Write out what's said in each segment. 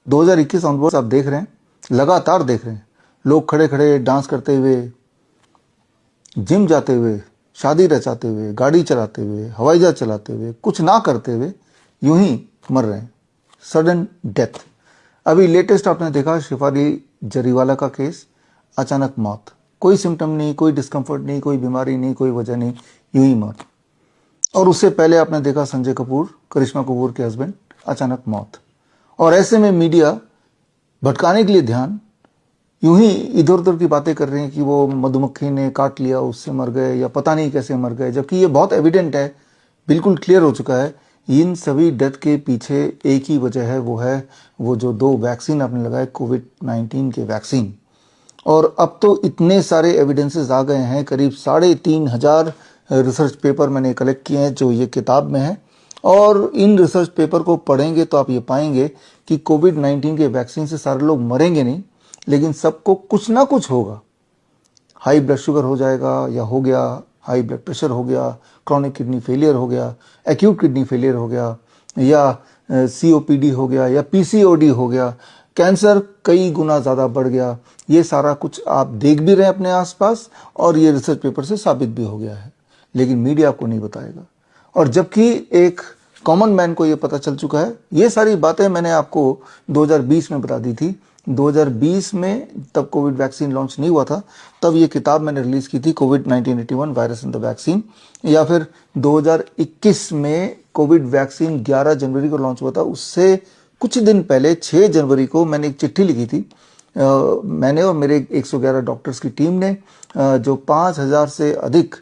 2021 onwards आप देख रहे हैं, लगातार देख रहे हैं, लोग खड़े खड़े डांस करते हुए, जिम जाते हुए, शादी रचाते हुए, गाड़ी चलाते हुए, हवाई जहाज चलाते हुए, कुछ ना करते हुए यूं ही मर रहे हैं, सडन डेथ। अभी लेटेस्ट आपने देखा शिफाली जरीवाला का केस, अचानक मौत, कोई सिम्टम नहीं, कोई डिस्कम्फर्ट नहीं, कोई बीमारी नहीं, कोई वजह नहीं, यूं ही मौत। और उससे पहले आपने देखा संजय कपूर, करिश्मा कपूर के हस्बैंड, अचानक मौत। और ऐसे में मीडिया भटकाने के लिए ध्यान यूं ही इधर उधर की बातें कर रहे हैं कि वो मधुमक्खी ने काट लिया उससे मर गए या पता नहीं कैसे मर गए, जबकि ये बहुत एविडेंट है, बिल्कुल क्लियर हो चुका है। इन सभी डेथ के पीछे एक ही वजह है, वो जो 2 वैक्सीन आपने लगाए, कोविड-19 के वैक्सीन। और अब तो इतने सारे एविडेंसेस आ गए हैं, करीब 3,500 रिसर्च पेपर मैंने कलेक्ट किए हैं जो ये किताब में है। और इन रिसर्च पेपर को पढ़ेंगे तो आप ये पाएंगे कि कोविड-19 के वैक्सीन से सारे लोग मरेंगे नहीं, लेकिन सबको कुछ ना कुछ होगा। हाई ब्लड शुगर हो जाएगा या हो गया, हाई ब्लड प्रेशर हो गया, क्रॉनिक किडनी फेलियर हो गया, एक्यूट किडनी फेलियर हो गया, या COPD हो गया, या PCOD हो गया, कैंसर कई गुना ज़्यादा बढ़ गया। ये सारा कुछ आप देख भी रहे हैं अपने आसपास और ये रिसर्च पेपर से साबित भी हो गया है, लेकिन मीडिया आपको नहीं बताएगा। और जबकि एक कॉमन मैन को ये पता चल चुका है, ये सारी बातें मैंने आपको 2020 में बता दी थी। 2020 में तब कोविड वैक्सीन लॉन्च नहीं हुआ था, तब ये किताब मैंने रिलीज की थी, कोविड-1981 वायरस एंड द वैक्सीन। या फिर 2021 में कोविड वैक्सीन 11 जनवरी को लॉन्च हुआ था, उससे कुछ दिन पहले 6 जनवरी को मैंने एक चिट्ठी लिखी थी। मैंने और मेरे 111 डॉक्टर्स की टीम ने, जो 5,000 से अधिक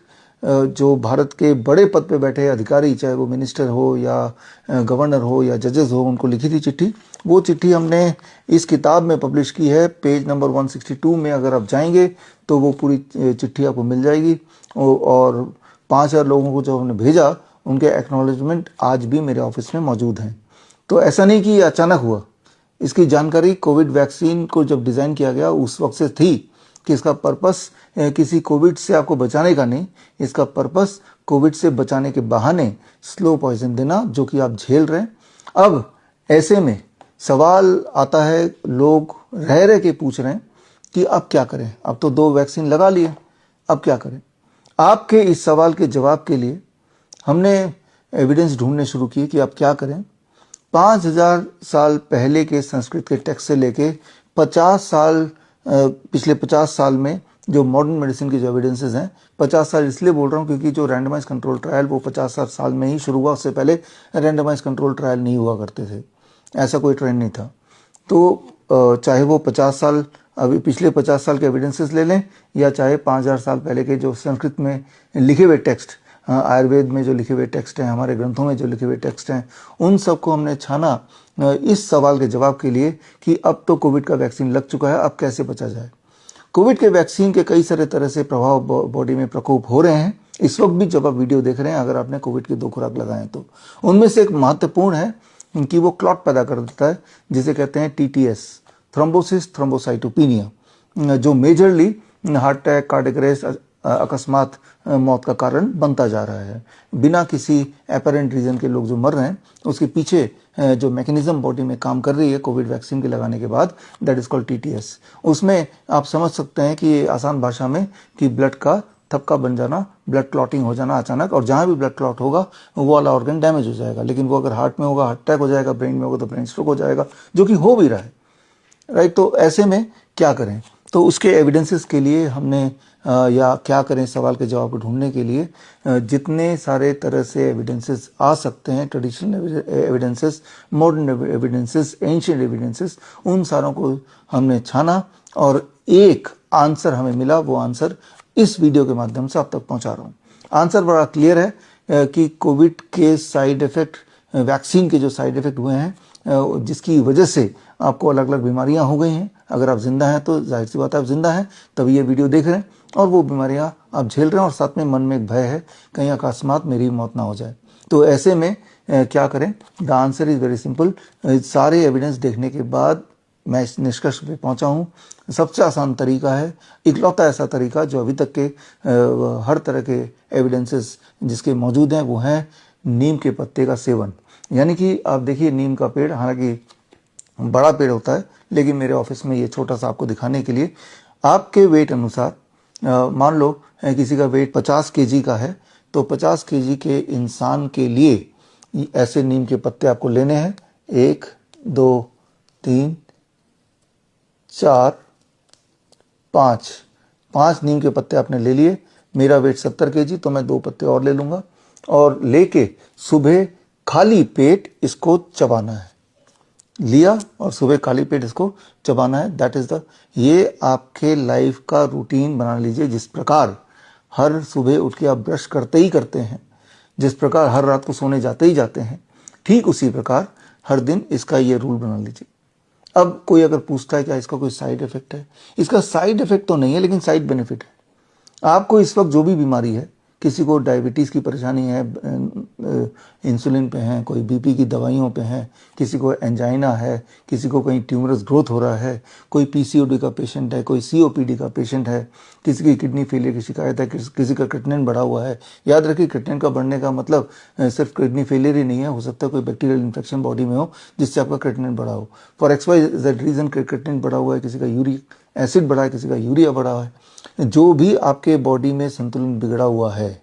जो भारत के बड़े पद पे बैठे अधिकारी, चाहे वो मिनिस्टर हो या गवर्नर हो या जजेस हो, उनको लिखी थी चिट्ठी। वो चिट्ठी हमने इस किताब में पब्लिश की है, पेज नंबर 162 में अगर आप जाएंगे तो वो पूरी चिट्ठी आपको मिल जाएगी। और 5,000 लोगों को जो हमने भेजा, उनके एक्नॉलेजमेंट आज भी मेरे ऑफिस में मौजूद हैं। तो ऐसा नहीं कि ये अचानक हुआ, इसकी जानकारी कोविड वैक्सीन को जब डिज़ाइन किया गया उस वक्त से थी कि इसका पर्पस किसी कोविड से आपको बचाने का नहीं, इसका पर्पस कोविड से बचाने के बहाने स्लो पॉइजन देना, जो कि आप झेल रहे हैं। अब ऐसे में सवाल आता है, लोग रह रह के पूछ रहे हैं कि अब क्या करें, अब तो 2 वैक्सीन लगा लिए, अब क्या करें। आपके इस सवाल के जवाब के लिए हमने एविडेंस ढूंढने शुरू किए कि आप क्या करें। 5,000 साल पहले के संस्कृत के टेक्स्ट से लेके 50 साल, पिछले 50 साल में जो मॉडर्न मेडिसिन की जो एविडेंसेस हैं, 50 साल इसलिए बोल रहा हूँ क्योंकि जो रैंडमाइज कंट्रोल ट्रायल वो 50 साल में ही शुरू हुआ, उससे पहले रैंडमाइज कंट्रोल ट्रायल नहीं हुआ करते थे, ऐसा कोई ट्रेंड नहीं था। तो चाहे वो 50 साल, अभी पिछले 50 साल के एविडेंसेस ले लें, या चाहे 5,000 साल पहले के जो संस्कृत में लिखे हुए टेक्स्ट, आयुर्वेद में जो लिखे हुए टेक्स्ट हैं, हमारे ग्रंथों में जो लिखे हुए टेक्स्ट हैं, उन सबको हमने छाना इस सवाल के जवाब के लिए कि अब तो कोविड का वैक्सीन लग चुका है, अब कैसे बचा जाए। कोविड के वैक्सीन के कई सारे तरह से प्रभाव बॉडी में प्रकोप हो रहे हैं इस वक्त भी जब आप वीडियो देख रहे हैं, अगर आपने कोविड की 2 खुराक लगाए तो। उनमें से एक महत्वपूर्ण है कि वो क्लॉट पैदा कर देता है, जिसे कहते हैं TTS, थ्रोम्बोसिस थ्रोम्बोसाइटोपिनिया, जो majorly heart attack, cardiac arrest, अकस्मात मौत का कारण बनता जा रहा है। बिना किसी एपरेंट रीजन के लोग जो मर रहे हैं, उसके पीछे जो मैकेनिज्म बॉडी में काम कर रही है कोविड वैक्सीन के लगाने के बाद, दैट इज कॉल्ड TTS। उसमें आप समझ सकते हैं कि आसान भाषा में कि ब्लड का थपका बन जाना, ब्लड क्लॉटिंग हो जाना अचानक, और जहां भी ब्लड क्लॉट होगा वो वाला ऑर्गन डैमेज हो जाएगा। लेकिन वो अगर हार्ट में होगा हार्ट अटैक हो जाएगा, ब्रेन में होगा तो ब्रेन स्ट्रोक हो जाएगा, जो कि हो भी रहा है, राइट। तो ऐसे में क्या करें, तो उसके एविडेंसेस के लिए हमने या क्या करें सवाल के जवाब को ढूंढने के लिए जितने सारे तरह से एविडेंसेस आ सकते हैं, traditional evidences, modern evidences, ancient evidences, उन सारों को हमने छाना और एक आंसर हमें मिला। वो आंसर इस वीडियो के माध्यम से आप तक पहुंचा रहा हूं। आंसर बड़ा क्लियर है कि कोविड के साइड इफेक्ट, वैक्सीन के जो साइड इफेक्ट हुए हैं, जिसकी वजह से आपको अलग अलग बीमारियां हो गई हैं। अगर आप जिंदा हैं तो जाहिर सी बात है आप जिंदा हैं, तभी ये वीडियो देख रहे हैं, और वो बीमारियां आप झेल रहे हैं, और साथ में मन में एक भय है कहीं अकस्मात मेरी मौत ना हो जाए। तो ऐसे में क्या करें? The answer is very simple. सारे एविडेंस देखने के बाद मैं इस निष्कर्ष पे पहुंचा हूं, सबसे आसान तरीका है, इकलौता ऐसा तरीका जो अभी तक के हर तरह के एविडेंसेस जिसके मौजूद हैं, वो है नीम के पत्ते का सेवन। यानी कि आप देखिए नीम का पेड़, हालांकि बड़ा पेड़ होता है, लेकिन मेरे ऑफिस में ये छोटा सा आपको दिखाने के लिए, आपके वेट अनुसार, मान लो किसी का वेट 50 केजी का है, तो 50 केजी के इंसान के लिए ऐसे नीम के पत्ते आपको लेने हैं। 1 2 3 4 5 5 नीम के पत्ते आपने ले लिए। मेरा वेट 70 केजी, तो मैं 2 पत्ते और ले लूंगा, और लेके सुबह खाली पेट इसको चबाना है। लिया और सुबह खाली पेट इसको चबाना है। दैट इज द, ये आपके लाइफ का रूटीन बना लीजिए। जिस प्रकार हर सुबह उठ के आप ब्रश करते ही करते हैं, जिस प्रकार हर रात को सोने जाते ही जाते हैं, ठीक उसी प्रकार हर दिन इसका ये रूल बना लीजिए। अब कोई अगर पूछता है क्या इसका कोई साइड इफेक्ट है, इसका साइड इफेक्ट तो नहीं है, लेकिन साइड बेनिफिट है। आपको इस वक्त जो भी बीमारी है, किसी को डायबिटीज़ की परेशानी है, इंसुलिन पे हैं, कोई बीपी की दवाइयों पे हैं, किसी को एंजाइना है, किसी को कहीं ट्यूमरस ग्रोथ हो रहा है, कोई पीसीओडी का पेशेंट है, कोई सीओपीडी का पेशेंट है, किसी की किडनी फेलियर की शिकायत है, किसी का क्रिएटिनिन बढ़ा हुआ है। याद रखिए, क्रिएटिनिन का बढ़ने का मतलब सिर्फ किडनी फेलियर ही नहीं है, हो सकता है कोई बैक्टीरियल इन्फेक्शन बॉडी में हो जिससे आपका क्रिएटिनिन बढ़ा हो। फॉर XYZ रीजन क्रिएटिनिन बढ़ा हुआ है, किसी का यूरिक एसिड बढ़ा है, किसी का यूरिया बढ़ा है। जो भी आपके बॉडी में संतुलन बिगड़ा हुआ है,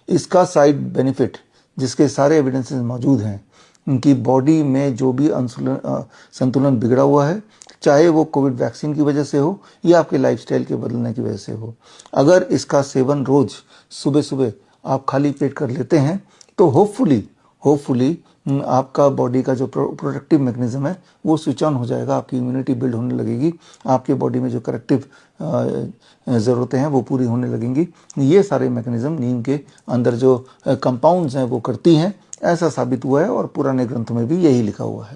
इसका साइड बेनिफिट, जिसके सारे एविडेंसेस मौजूद हैं, उनकी बॉडी में जो भी संतुलन बिगड़ा हुआ है, चाहे वो कोविड वैक्सीन की वजह से हो या आपके लाइफस्टाइल के बदलने की वजह से हो, अगर इसका सेवन रोज सुबह सुबह आप खाली पेट कर लेते हैं, तो होपफुली आपका बॉडी का जो प्रोटेक्टिव मैकेनिज्म है वो स्विच ऑन हो जाएगा, आपकी इम्यूनिटी बिल्ड होने लगेगी, आपके बॉडी में जो करेक्टिव ज़रूरतें हैं वो पूरी होने लगेंगी। ये सारे मैकेनिज्म नीम के अंदर जो कंपाउंड्स हैं वो करती हैं, ऐसा साबित हुआ है और पुराने ग्रंथों में भी यही लिखा हुआ है।